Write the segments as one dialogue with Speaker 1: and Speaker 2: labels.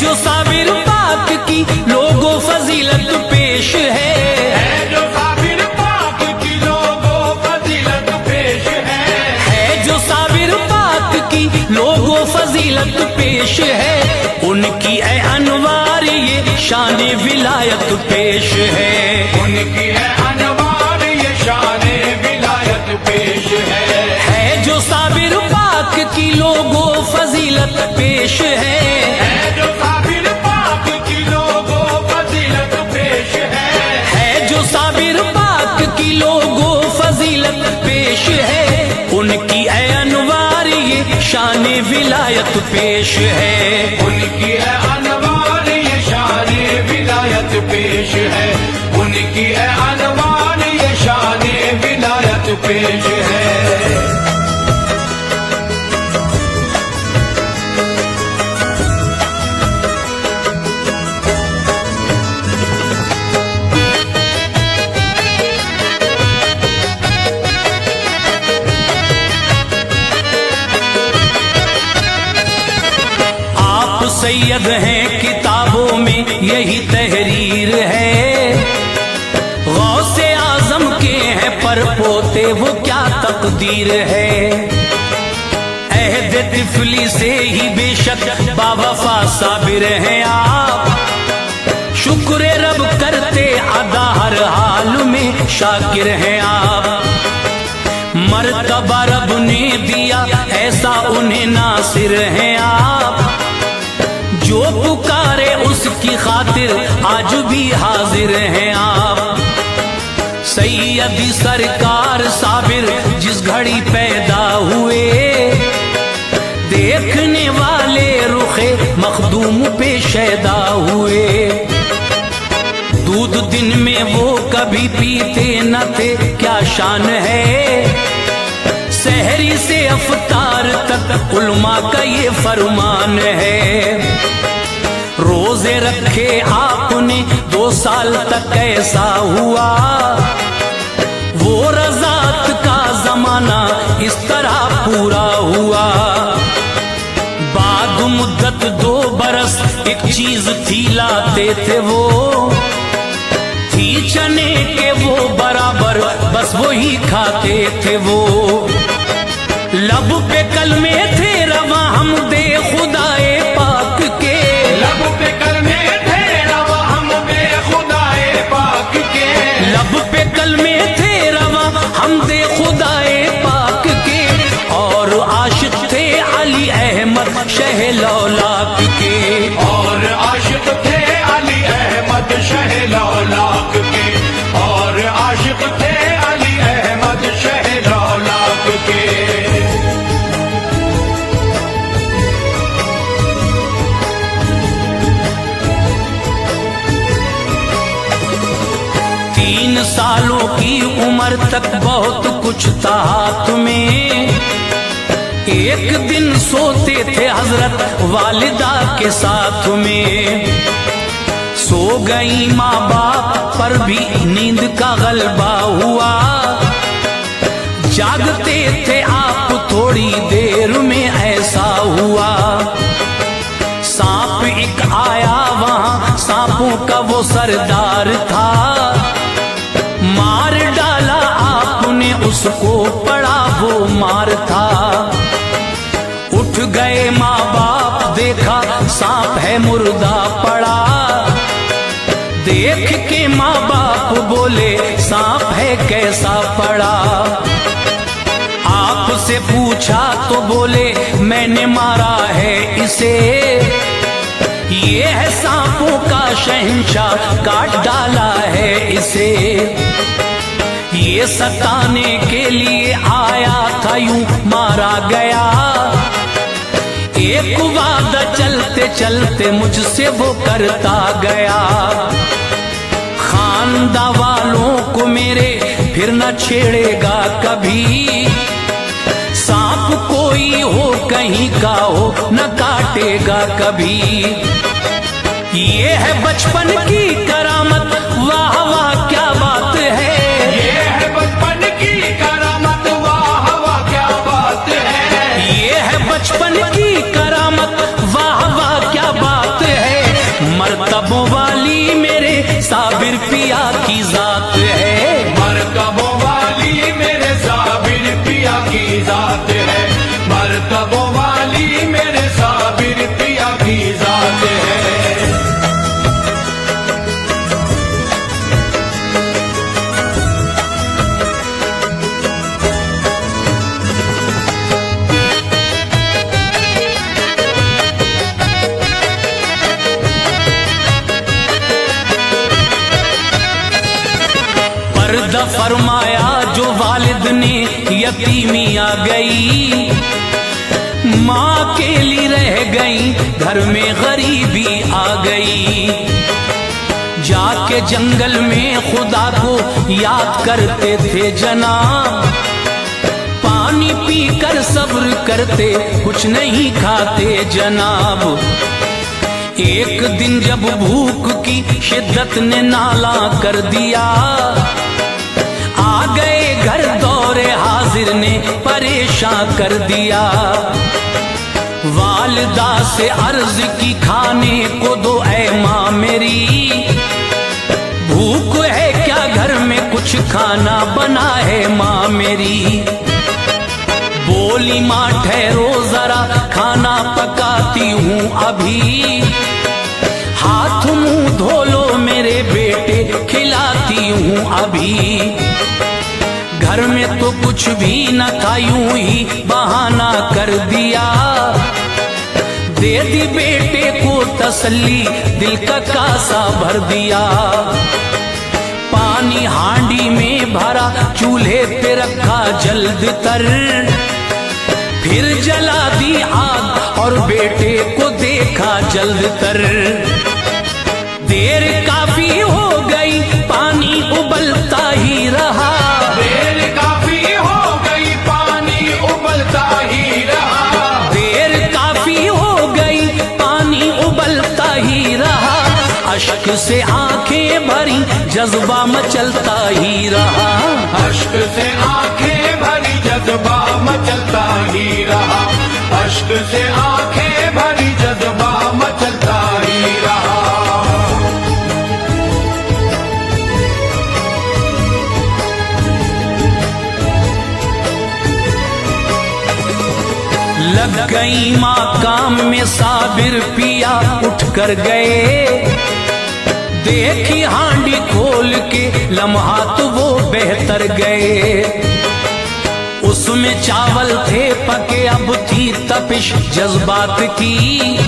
Speaker 1: जो साबिर पाक की लोगो फजीलत पेश है
Speaker 2: जो साबिर पाक की लोगो फजीलत पेश है
Speaker 1: जो साबिर पाक की लोगो फजीलत पेश है, उनकी ए अनवार ये शान विलायत पेश है,
Speaker 2: उनकी है अनवार ये शान विलायत पेश है
Speaker 1: जो साबिर पाक की लोगो फजीलत पेश है
Speaker 2: जो साबिर पाक की लोगो फजीलत पेश है
Speaker 1: जो साबिर पाक की लोगो फजीलत पेश है, उनकी ए अनवार ये शान विलायत पेश है,
Speaker 2: उनकी है अनवार ये शान विलायत पेश है, उनकी है अनवार ये शान विलायत पेश है।
Speaker 1: सैयद हैं किताबों में यही तहरीर है, गौसे आजम के हैं पर पोते वो क्या तकदीर है, अहद तिफली से ही बेशक बावफा साबिर हैं आप, शुक्र रब करते अदा हर हाल में शाकिर हैं आप, मर्तबा रब ने दिया ऐसा उन्हें नासिर हैं आप, जो पुकारे उसकी खातिर आज भी हाजिर हैं आप, सैयदी सरकार साबिर जिस घड़ी पैदा हुए, देखने वाले रुखे मखदूम पे शैदा हुए, दूध दिन में वो कभी पीते न थे क्या शान है, सहरी से अफ्तार तक उल्मा का ये फरमान है, रोजे रखे आपने 2 साल तक कैसा हुआ, वो रज़ात का जमाना इस तरह पूरा हुआ, बाद मुद्दत 2 बरस एक चीज थी लाते थे वो, थी चने के वो बराबर बस वो ही खाते थे वो, लब पे कलमे थे रवा हम दे खुदाए पाक के,
Speaker 2: लब पे कलमे थे रवा हम दे खुदाए पाक के,
Speaker 1: लब पे कलमे थे रवा हम दे खुदाए पाक के, और आशिक थे अली अहमद शह लौलाक के,
Speaker 2: और आशिक थे अली अहमद शह लौलाक के, और आशिक थे अली अहमद शह लौलाक के।
Speaker 1: 3 सालों की उम्र तक बहुत कुछ था हाथ में, एक दिन सोते थे हजरत वालिदा के साथ में, सो गई माँ बाप पर भी नींद का गलबा हुआ, जागते थे आप थोड़ी देर में ऐसा हुआ, सांप एक आया वहां सांपों का वो सरदार था, मार डाला आपने उसको पड़ा वो मार था, उठ गए माँ बाप देखा सांप है मुर्दा पड़ा, देख के माँ बाप बोले सांप है कैसा पड़ा, आपसे पूछा तो बोले मैंने मारा है इसे, ये है सांपों का शहंशाह काट डाला है इसे, ये सताने के लिए आया था यूं मारा गया, एक वादा चलते चलते मुझसे वो करता गया, खानदा वालों को मेरे फिर न छेड़ेगा कभी, सांप कोई हो कहीं का हो न काटेगा कभी, ये है बचपन की करामत वाह वाह क्या बात है,
Speaker 2: ये है बचपन की करामत वाह वाह क्या बात है,
Speaker 1: ये है बचपन की करामत वाह वाह क्या बात है, वादा फरमाया जो वालिद ने यतीमी आ गई, माँ अकेली रह गई, घर में गरीबी आ गई। जाके जंगल में खुदा को याद करते थे जनाब, पानी पीकर सब्र करते, कुछ नहीं खाते जनाब। एक दिन जब भूख की शिद्दत ने नाला कर दिया, आ गए घर दौरे हाजिर ने परेशान कर दिया। वालिदा से अर्ज की खाने को दो ऐ माँ मेरी, भूख है क्या घर में कुछ खाना बना है माँ मेरी। बोली माँ ठहरो जरा खाना पकाती हूँ अभी, हाथ मुंह धो लो मेरे बेटे खिलाती हूँ अभी। घर में तो कुछ भी न था यूं ही बहाना कर दिया, दे दी बेटे को तसल्ली दिल का कासा भर दिया। पानी हांडी में भरा चूल्हे पे रखा जल्द तर, फिर जला दी आग और बेटे को देखा जल्द तर। देर काफी हो गई पानी उबलता ही रहा,
Speaker 2: देर काफी हो गई पानी उबलता ही रहा,
Speaker 1: देर काफी हो गई पानी उबलता ही रहा। अश्क से आंखें भरी जज्बा मचलता ही रहा,
Speaker 2: अश्क से आंखें भरी जज्बा मचलता ही रहा, अश्क से आंखें भरी जज्बा मचलता ही रहा।
Speaker 1: लग गई माँ काम में साबिर पिया उठ कर गए, देखी हांडी खोल के लम्हात वो बेहतर गए। उसमें चावल थे पके अब थी तपिश जज्बात की,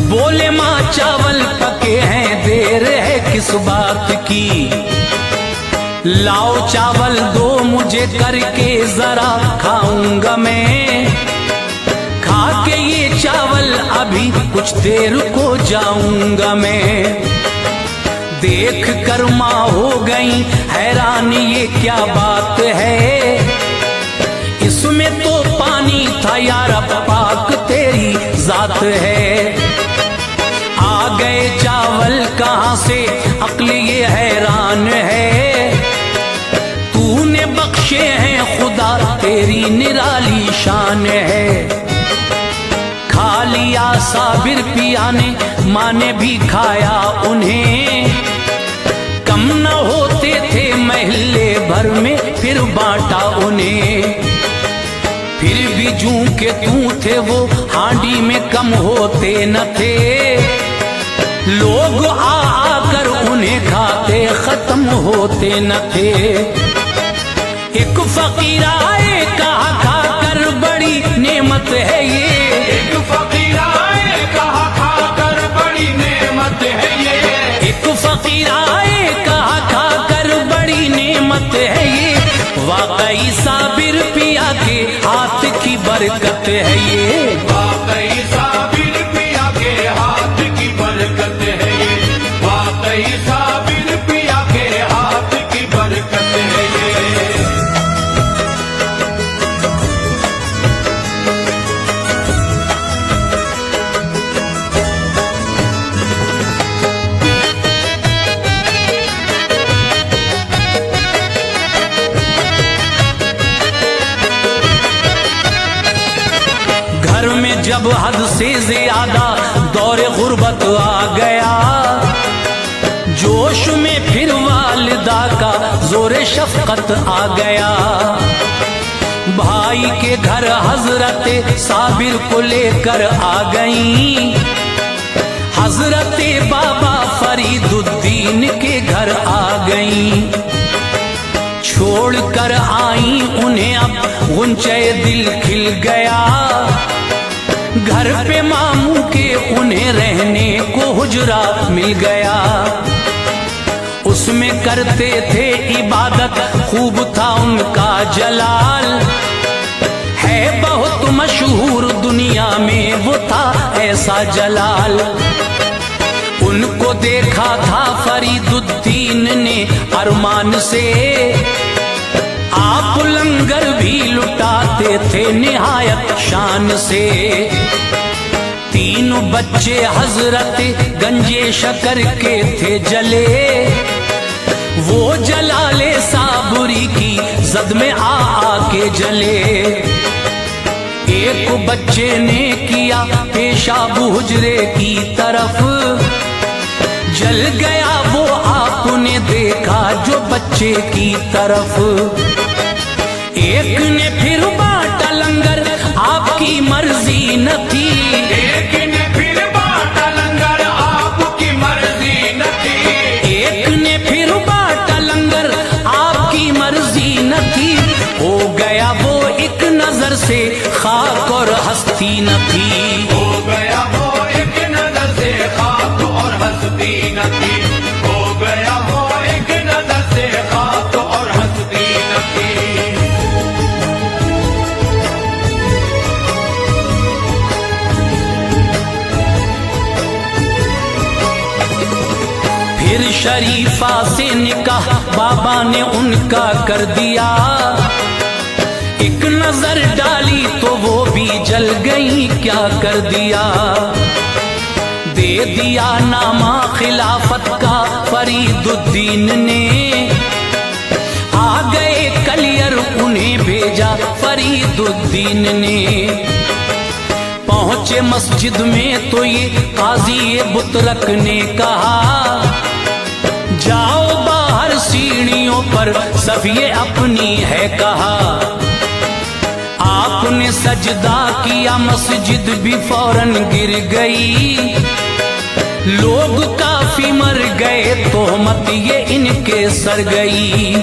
Speaker 1: बोले माँ चावल पके हैं देर है किस बात की। लाओ चावल दो मुझे करके जरा खाऊंगा मैं, खा के ये चावल अभी कुछ देर को जाऊंगा मैं। देख कर माँ हो गई हैरान ये क्या बात है, इसमें तो पानी था यार पाक तेरी जात है। आ गए चावल कहाँ से अक्ल ये हैरान है, तूने बख्शे हैं खुदा तेरी निराली शान है। खा लिया साबिर पिया ने, माँ ने भी खाया उन्हें, कम न होते थे महल्ले भर में फिर बांटा उन्हें। फिर भी जूं के तू थे वो हांडी में कम होते न थे, लोग आ आकर उन्हें खाते खत्म होते न थे। एक फकीर आए कहा खाकर बड़ी नेमत है ये,
Speaker 2: एक फकीर आए कहा खाकर बड़ी नेमत है ये,
Speaker 1: एक फकीर आए कहा खाकर बड़ी नेमत है ये। वाकई साबिर पिया के हाथ की बरकत है ये,
Speaker 2: वाकई साबिर पिया के हाथ की बरकत है ये, वाकई साबिर पिया के हाथ की बरकत है ये।
Speaker 1: घर में जब हद से ज्यादा दौरे गुर्बत आ गया, जोश में फिर वालिदा का जोरे शफकत आ गया। भाई के घर हजरत साबिर को लेकर आ गई, हजरत बाबा फरीदुद्दीन के घर आ गई। छोड़ कर आई उन्हें अब गुंचे दिल खिल गया, घर पे मामू के उन्हें रहने को हुजरा मिल गया। उसमें करते थे इबादत, खूब था उनका जलाल। है बहुत मशहूर दुनिया में वो था ऐसा जलाल। उनको देखा था फरीदुद्दीन ने अरमान से, आप लंगर भी लुटाते थे निहायत शान से। तीनों बच्चे हजरत गंजे शकर के थे जले, वो जलाले साबुरी की जद में आके जले। एक बच्चे ने किया पेशाब हुजरे की तरफ, जल गया वो आपने देखा जो बच्चे की तरफ। एक ने फिर बांटा लंगर, आपकी मर्जी न थी।
Speaker 2: एक ने फिर बांटा लंगर, आपकी मर्जी न थी।
Speaker 1: एक ने फिर बांटा लंगर, आपकी मर्जी न थी। हो गया वो एक नजर से खाक और हस्ती न थी।
Speaker 2: हो गया वो एक नजर से खाक और हस्ती न थी। हो गया वो एक नजर से खाक और हस्ती न थी।
Speaker 1: फिर शरीफा से निकाह बाबा ने उनका कर दिया। एक नजर डाली तो वो भी जल गई, क्या कर दिया। दे दिया नामा खिलाफत का फरीदुद्दीन ने, आ गए कलियर उन्हें भेजा फरीदुद्दीन ने। पहुंचे मस्जिद में तो ये काजी बुतरक ने कहा, जाओ बाहर सीढ़ियों पर सफिए अपनी है कहा। आपने सजदा किया मस्जिद भी फौरन गिर गई। लोग काफी मर गए तोहमत ये इनके सर गई।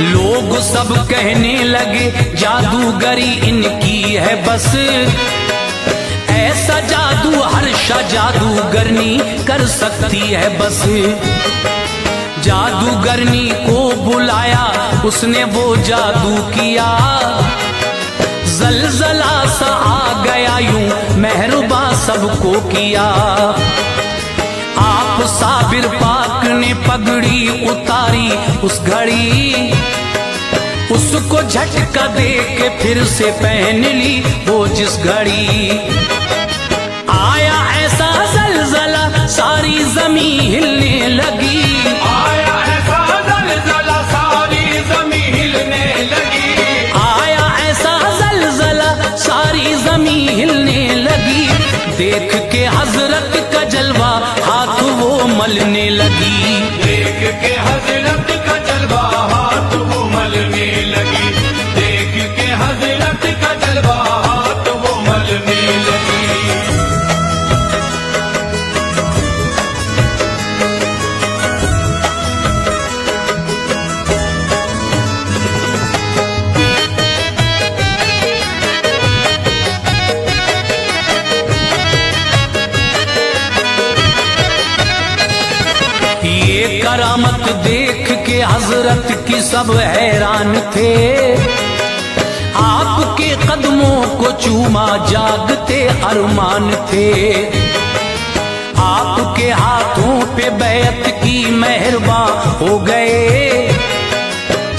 Speaker 1: लोग सब कहने लगे जादूगरी इनकी है बस, ऐसा जादू हर्षा जादूगरनी कर सकती है बस। जादूगरनी को बुलाया उसने वो जादू किया, जलजला सा आ गया यूं मेहरबा सबको किया। आप साबिर पाक ने पगड़ी उतारी उस घड़ी, उसको झटका दे के फिर से पहन ली वो जिस घड़ी। आया ऐसा जलजला सारी जमीन हिलने लगी।
Speaker 2: आया ऐसा जलजला सारी जमीन हिलने लगी।
Speaker 1: आया ऐसा जलजला सारी जमीन हिलने लगी। देख के हजरत का जलवा हाथ वो मलने लगी।
Speaker 2: देख के हजरत का जलवा हाथ वो मलने लगी। देख के हजरत का जलवा हाथ वो मलने लगी।
Speaker 1: ये करामत देख के हजरत की सब हैरान थे। आपके कदमों को चूमा जागते अरमान थे। आपके हाथों पे बैत की मेहरबा हो गए।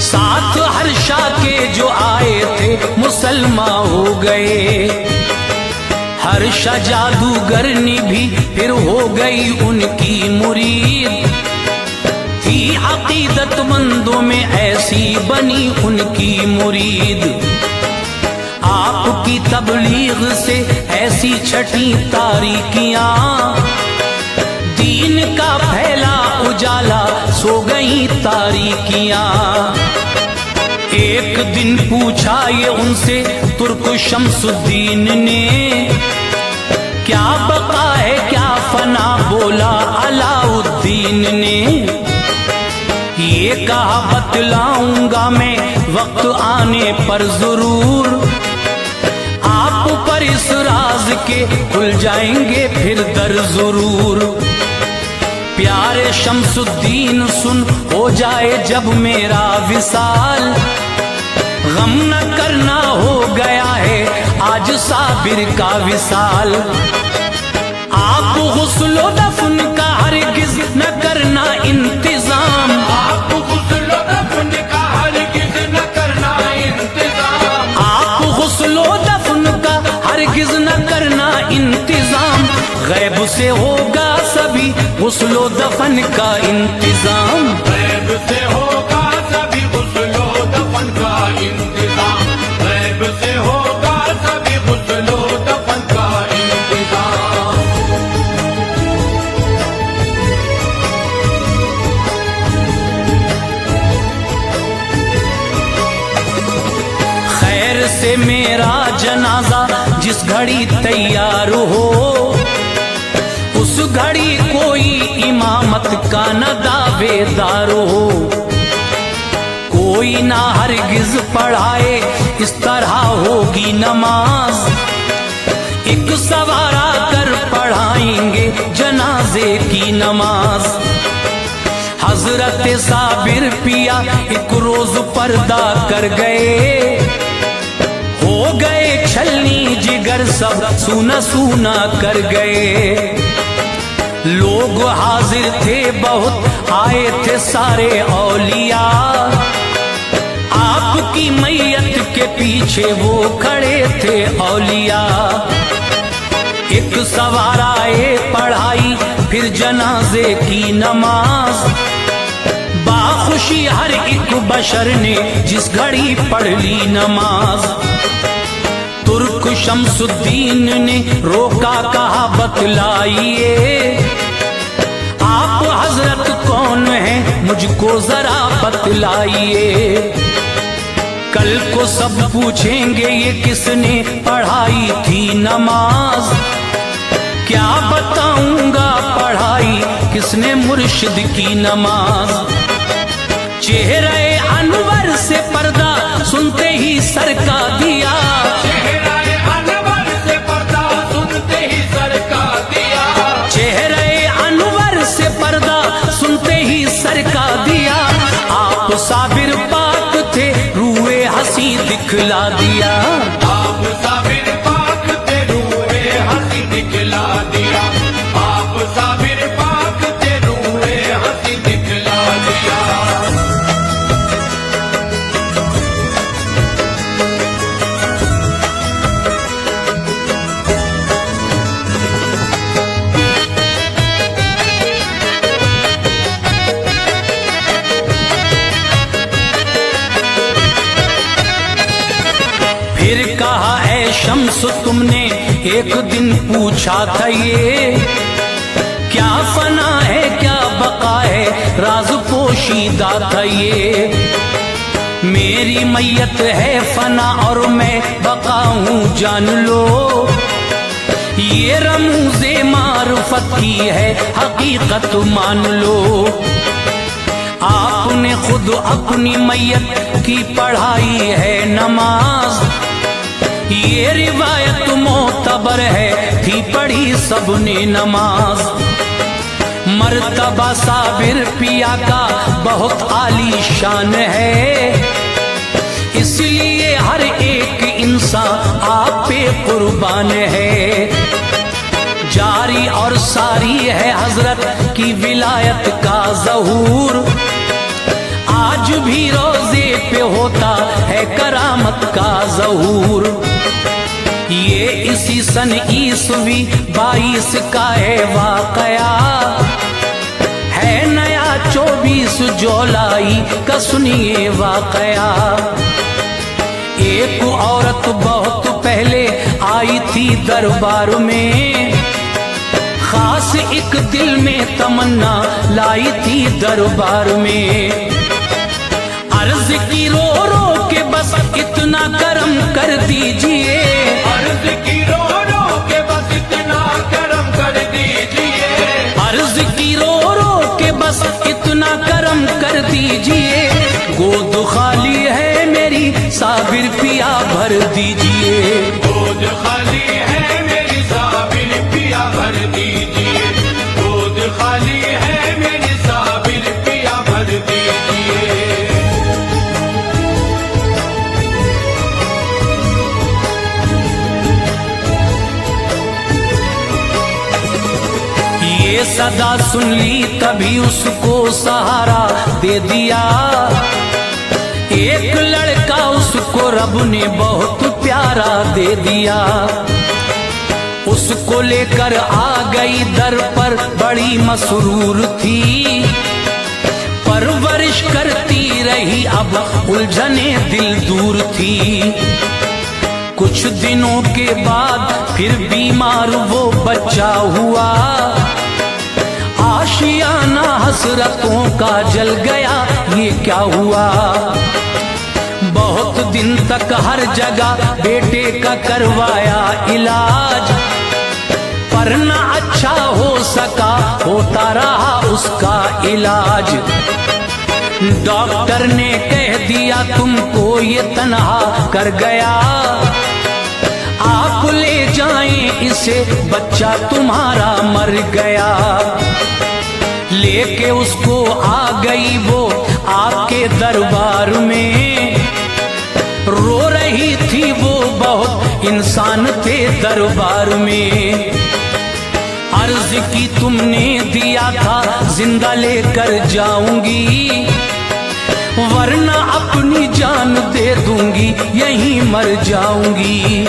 Speaker 1: साथ हर्षा के जो आए थे मुसलमान हो गए। हर्षा जादूगरनी भी फिर हो गई उनकी मुरीद। थी अकीदतमंदों में ऐसी बनी उनकी मुरीद। आपकी तबलीग से ऐसी छठी तारीकियां, दीन का फैला उजाला सो गई तारीकियां। एक दिन पूछा ये उनसे तुर्क शमसुद्दीन ने, क्या बका है क्या फना, बोला अलाउद्दीन ने। ये कहा बतलाऊंगा मैं वक्त आने पर जरूर, आप पर इस राज के खुल जाएंगे फिर दर जरूर। प्यारे शमसुद्दीन सुन, हो जाए जब मेरा विसाल, गम न करना हो गया है आज साबिर का विसाल। आप गुस्लो दफन का हरगिज न करना इंतजाम,
Speaker 2: आप गुस्लो दफन का हरगिज न करना इंतजाम,
Speaker 1: आप गुस्लो दफन का हरगिज न करना इंतजाम। गैब से होगा सभी गुस्लो दफन का इंतजाम,
Speaker 2: गैब से होगा सभी गुस्लो दफन का इंतजाम, गैब से होगा सभी गुस्लो दफन का इंतजाम।
Speaker 1: खैर से मेरा जनाजा जिस घड़ी तैयार हो, उस घड़ी कोई इमामत का न दावेदार हो। कोई ना हरगिज पढ़ाए इस तरह होगी नमाज, एक सवारा कर पढ़ाएंगे जनाजे की नमाज। हजरत साबिर पिया एक रोज पर्दा कर गए, हो गए छलनी जिगर सब सूना सूना कर गए। लोग हाजिर थे बहुत, आए थे सारे औलिया, आपकी मैयत के पीछे वो खड़े थे औलिया। एक सवाराए पढ़ाई फिर जनाजे की नमाज, बाखुशी हर एक बशर ने जिस घड़ी पढ़ ली नमाज। तुर्क शमसुद्दीन ने रोका, कहा बतलाइए आप हजरत कौन हैं, मुझको जरा बतलाइए। कल को सब पूछेंगे ये किसने पढ़ाई थी नमाज, क्या बताऊंगा पढ़ाई किसने मुर्शिद की नमाज। चेहरे अनवर से पर्दा सुनते ही सर का दिया,
Speaker 2: चेहरे अनवर से पर्दा सुनते ही सर का दिया,
Speaker 1: चेहरे अनवर से पर्दा सुनते ही सर का दिया। आप साबिर पाक थे, रूए हंसी दिखला दिया,
Speaker 2: आप साबिर पाक थे, रूए हंसी दिखला दिया, आप साबिर पाक थे, रूए हंसी दिखला दिया।
Speaker 1: फिर कहा ऐ शम्स तुमने एक दिन पूछा था ये, क्या फना है क्या बका है, राज पोशीदा था ये। मेरी मैयत है फना और मैं बका हूँ जान लो, ये रमूज़े मारुफत की है हकीकत मान लो। आपने खुद अपनी मैयत की पढ़ाई है नमाज, ये रिवायत मोतबर है थी पढ़ी सबने नमाज। मर्तबा साबिर पिया का बहुत आली शान है, इसलिए हर एक इंसान आप पे कुर्बान है। जारी और सारी है हजरत की विलायत का ज़हूर, आज भी रोजे पे होता है करामत का ज़हूर। ये इसी सन ईस्वी 22 का है वाकया, है नया 24 जुलाई का सुनिए वाकया। एक औरत बहुत पहले आई थी दरबार में, खास एक दिल में तमन्ना लाई थी दरबार में। अर्ज की रो रो के बस इतना करम कर दीजिए,
Speaker 2: अर्ज की रो रो के बस इतना करम कर दीजिए,
Speaker 1: अर्ज की रो रो के बस इतना करम कर दीजिए। गोद खाली है मेरी साबिर पिया भर दीजिए,
Speaker 2: गोद खाली है मेरी साबिर पिया भर दीजिए, गोद खाली है
Speaker 1: ये सदा सुन ली तभी उसको सहारा दे दिया। एक लड़का उसको रब ने बहुत प्यारा दे दिया। उसको लेकर आ गई दर पर, बड़ी मसरूर थी। परवरिश करती रही, अब उलझने दिल दूर थी। कुछ दिनों के बाद फिर बीमार वो बच्चा हुआ। आशियाना हसरतों का जल गया, ये क्या हुआ। बहुत दिन तक हर जगह बेटे का करवाया इलाज, पर न अच्छा हो सका, होता रहा उसका इलाज। डॉक्टर ने कह दिया तुमको ये तन्हा कर गया, आप ले जाएं इसे, बच्चा तुम्हारा मर गया। लेके उसको आ गई वो आपके दरबार में, रो रही थी वो बहुत, इंसान थे दरबार में। अर्ज की तुमने दिया था जिंदा लेकर जाऊंगी, वरना अपनी जान दे दूंगी, यहीं मर जाऊंगी।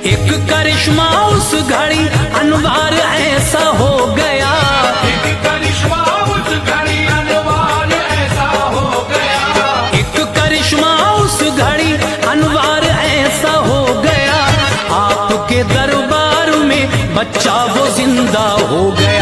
Speaker 1: एक करिश्मा उस घड़ी अनवार ऐसा हो गया,
Speaker 2: एक करिश्मा उस घड़ी अनवार ऐसा हो गया।
Speaker 1: एक करिश्मा उस घड़ी अनवार ऐसा हो गया। आपके दरबार में बच्चा वो जिंदा हो गया।